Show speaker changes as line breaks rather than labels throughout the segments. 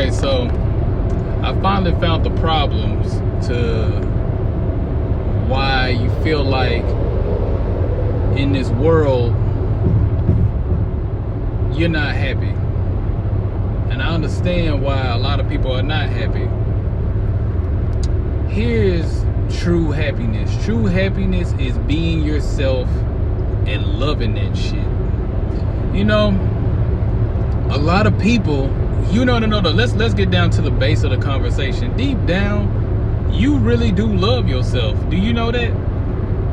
right, so I finally found the problems to why you feel like in this world you're not happy. And I understand why a lot of people are not happy. Here's true happiness. True happiness is being yourself and loving that shit. You know, a lot of people, let's get down to the base of the conversation. Deep down, you really do love yourself. Do you know that?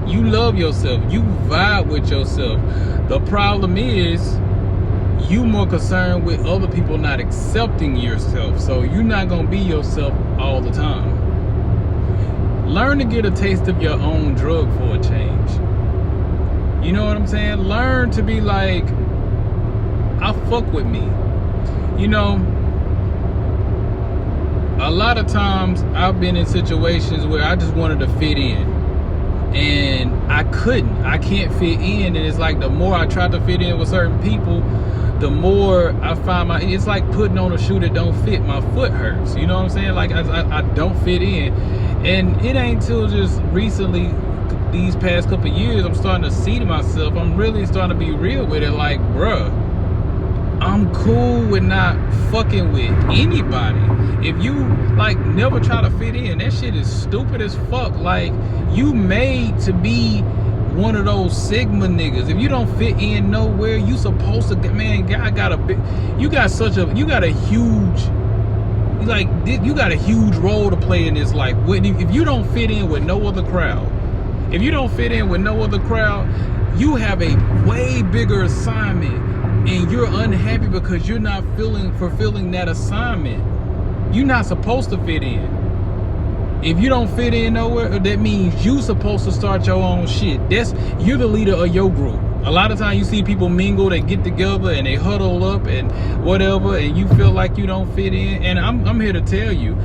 You love yourself. You vibe with yourself. The problem is you more concerned with other people not accepting yourself. So you're not gonna be yourself all the time. Learn to get a taste of your own drug for a change. You know what I'm saying? Learn to be like, I fuck with me. You know, a lot of times I've been in situations where I just wanted to fit in, and I can't fit in. And it's like the more I try to fit in with certain people, the more I find it's like putting on a shoe that don't fit. My foot hurts. You know what I'm saying? Like I don't fit in. And it ain't till just recently, these past couple of years, I'm starting to see to myself, I'm really starting to be real with it. Like, bruh, I'm cool with not fucking with anybody. If you like never try to fit in, that shit is stupid as fuck. Like, you made to be one of those Sigma niggas. If you don't fit in nowhere, you supposed to, man, God got you got a huge role to play in this life. If you don't fit in with no other crowd, you have a way bigger assignment, and you're unhappy because you're not fulfilling that assignment. You're not supposed to fit in. If you don't fit in nowhere, that means you supposed to start your own shit. You're the leader of your group. A lot of times you see people mingle, they get together and they huddle up and whatever, and you feel like you don't fit in. And I'm here to tell you,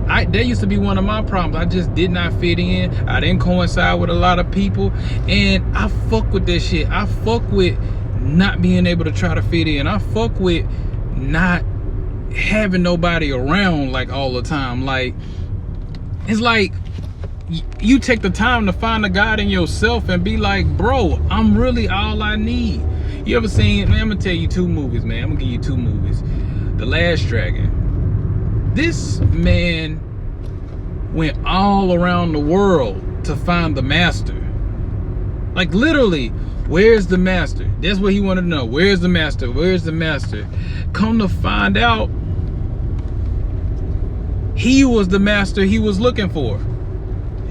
that used to be one of my problems. I just did not fit in. I didn't coincide with a lot of people, and I fuck with this shit. I fuck with not being able to try to fit in. I fuck with not having nobody around like all the time. Like, it's like you take the time to find the God in yourself and be like, bro, I'm really all I need. You ever seen, man, I'm gonna tell you two movies, man. I'm gonna give you two movies. The Last Dragon. This man went all around the world to find the master. Like, literally, where's the master? That's what he wanted to know. Where's the master? Where's the master? Come to find out, he was the master he was looking for.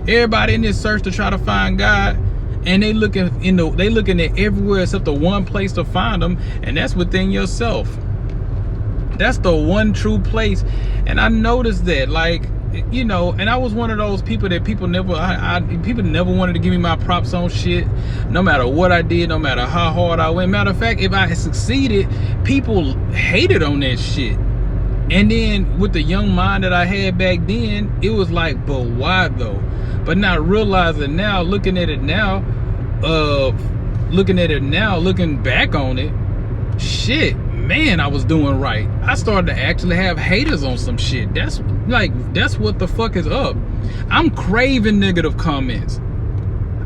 Everybody in this search to try to find God, and they looking at everywhere except the one place to find him, and that's within yourself. That's the one true place. And I noticed that, like, you know, and I was one of those people that people never wanted to give me my props on shit, no matter what I did, no matter how hard I went. Matter of fact, if I had succeeded, people hated on that shit. And then with the young mind that I had back then, it was like, but why though? But not realizing now, looking at it now, looking back on it, shit, man, I was doing right. I started to actually have haters on some shit. That's what the fuck is up. I'm craving negative comments.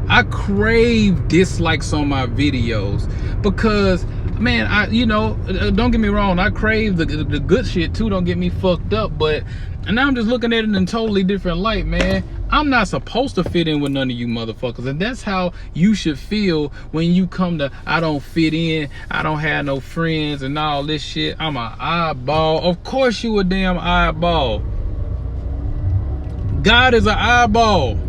I crave dislikes on my videos because, man, don't get me wrong, I crave the good shit too, don't get me fucked up, but now I'm just looking at it in a totally different light, man. I'm not supposed to fit in with none of you motherfuckers, and that's how you should feel when you come to, I don't fit in, I don't have no friends and all this shit, I'm an eyeball. Of course you a damn eyeball. God is an eyeball.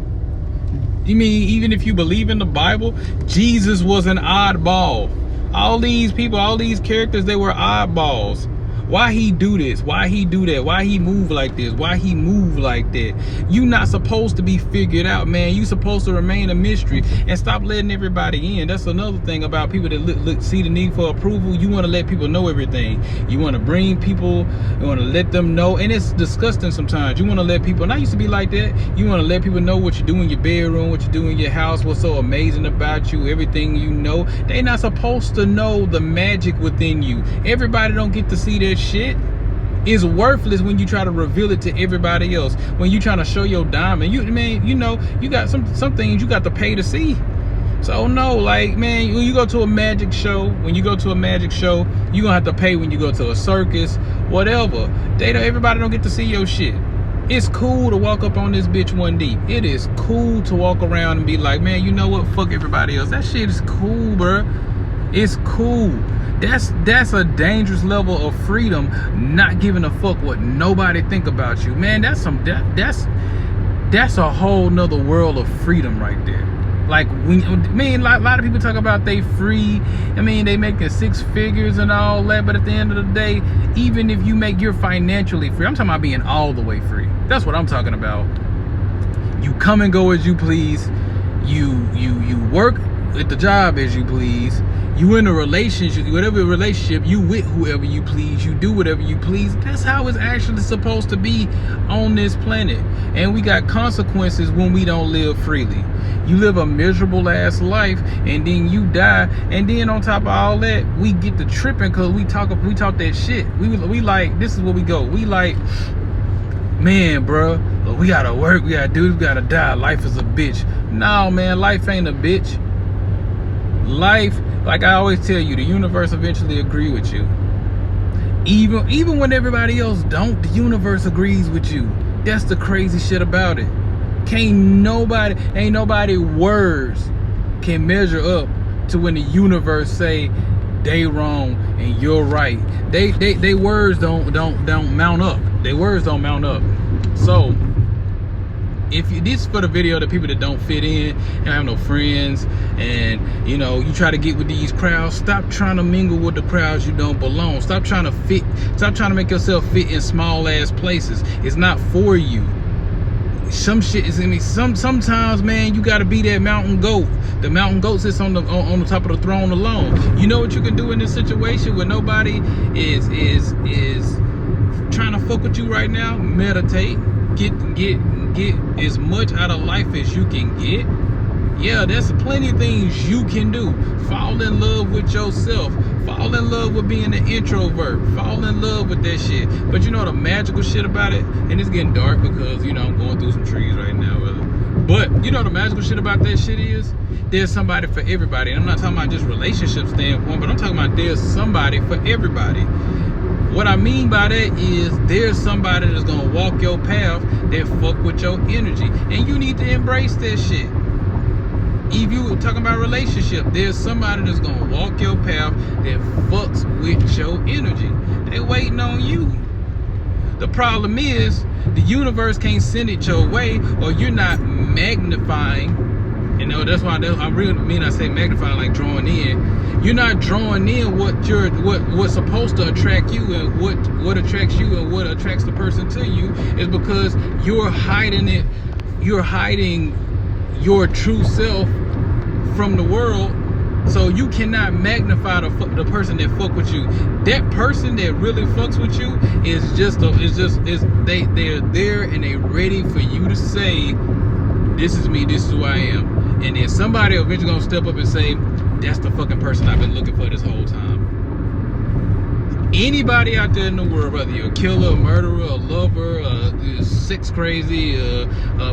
You mean even if you believe in the Bible, Jesus was an oddball. All these people, all these characters, they were oddballs. Why he do this? Why he do that? Why he move like this? Why he move like that? You not supposed to be figured out, man. You supposed to remain a mystery and stop letting everybody in. That's another thing about people that see the need for approval. You want to let people know everything. You want to bring people, you want to let them know, and it's disgusting sometimes. You want to let people, and I used to be like that. You want to let people know what you do in your bedroom, what you do in your house, what's so amazing about you, everything you know. They not supposed to know the magic within you. Everybody don't get to see that shit. It's worthless when you try to reveal it to everybody else. When you trying to show your diamond, you got some things you got to pay to see. So no, like, man, when you go to a magic show, you're gonna have to pay when you go to a circus, whatever. Everybody don't get to see your shit. It's cool to walk up on this bitch one deep. It is cool to walk around and be like, man, you know what? Fuck everybody else. That shit is cool, bro. It's cool. That's a dangerous level of freedom, not giving a fuck what nobody think about you. Man, that's a whole nother world of freedom right there. Like, a lot of people talk about they free. I mean, they making 6 figures and all that, but at the end of the day, even if you're financially free, I'm talking about being all the way free. That's what I'm talking about. You come and go as you please. You work at the job as you please. You in a relationship, whatever relationship, you with whoever you please. You do whatever you please. That's how it's actually supposed to be on this planet. And we got consequences when we don't live freely. You live a miserable ass life, and then you die, and then on top of all that, we get to tripping because we talk that shit. We like, this is what we go. We like, man, bro, we gotta work, we gotta do, we gotta die. Life is a bitch. No, man, life ain't a bitch. Life, like I always tell you, the universe eventually agree with you. Even when everybody else don't, the universe agrees with you. That's the crazy shit about it. Ain't nobody words can measure up to when the universe say they wrong and you're right. They words don't mount up. They words don't mount up. So this is for the video, the people that don't fit in and have no friends, and you try to get with these crowds. Stop trying to mingle with the crowds you don't belong. Stop trying to make yourself fit in small ass places. It's not for you. Some shit is in me. Sometimes, man, you gotta be that mountain goat. The mountain goat sits on the top of the throne alone. You know what you can do in this situation where nobody is trying to fuck with you right now? Meditate. Get as much out of life as you can get. Yeah, there's plenty of things you can do. Fall in love with yourself. Fall in love with being an introvert. Fall in love with that shit. But you know the magical shit about it, and it's getting dark because I'm going through some trees right now, brother. But you know the magical shit about that shit is there's somebody for everybody. And I'm not talking about just relationship standpoint, but I'm talking about there's somebody for everybody. What I mean by that is there's somebody that's gonna walk your path that fuck with your energy, and you need to embrace that shit. If you talking about relationship, there's somebody that's gonna walk your path that fucks with your energy. They waiting on you. The problem is the universe can't send it your way, or you're not magnifying. That's why I really mean I say magnifying, like drawing in. You're not drawing in what's supposed to attract you, and what attracts you and what attracts the person to you is because you're hiding it. You're hiding your true self from the world, so you cannot magnify the person that fuck with you. That person that really fucks with you they're there and they ready for you to say, this is me, this is who I am. And then somebody eventually gonna step up and say, that's the fucking person I've been looking for this whole time. Anybody out there in the world, whether you're a killer, a murderer, a lover, sex crazy,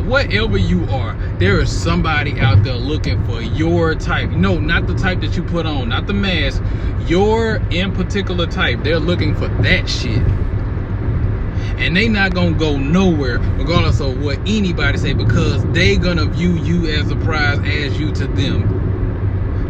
whatever you are, there is somebody out there looking for your type. No, not the type that you put on, not the mask. Your in particular type. They're looking for that shit. And they not gonna go nowhere regardless of what anybody say, because they gonna view you as a prize as you to them.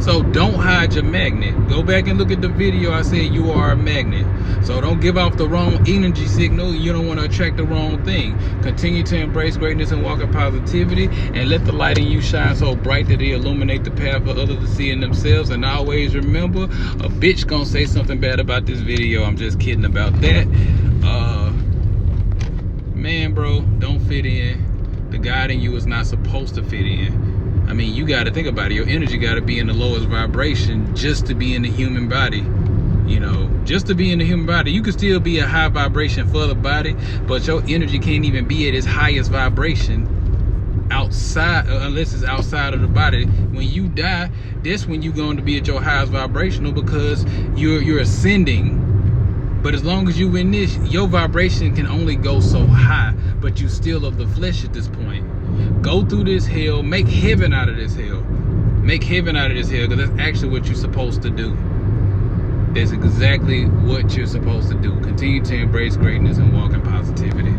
So don't hide your magnet. Go back and look at the video. I said you are a magnet. So don't give off the wrong energy signal. You don't want to attract the wrong thing. Continue to embrace greatness and walk in positivity, and let the light in you shine so bright that they illuminate the path for others to see in themselves. And always remember, a bitch gonna say something bad about this video. I'm just kidding about that. Man, bro, don't fit in. The God in you is not supposed to fit in. I mean, you got to think about it. Your energy got to be in the lowest vibration just to be in the human body. Just to be in the human body. You can still be a high vibration for the body, but your energy can't even be at its highest vibration outside, unless it's outside of the body. When you die, that's when you're going to be at your highest vibrational, because you're ascending. But as long as you in this, your vibration can only go so high, but you still of the flesh at this point. Go through this hell, make heaven out of this hell. Make heaven out of this hell, because that's actually what you're supposed to do. That's exactly what you're supposed to do. Continue to embrace greatness and walk in positivity.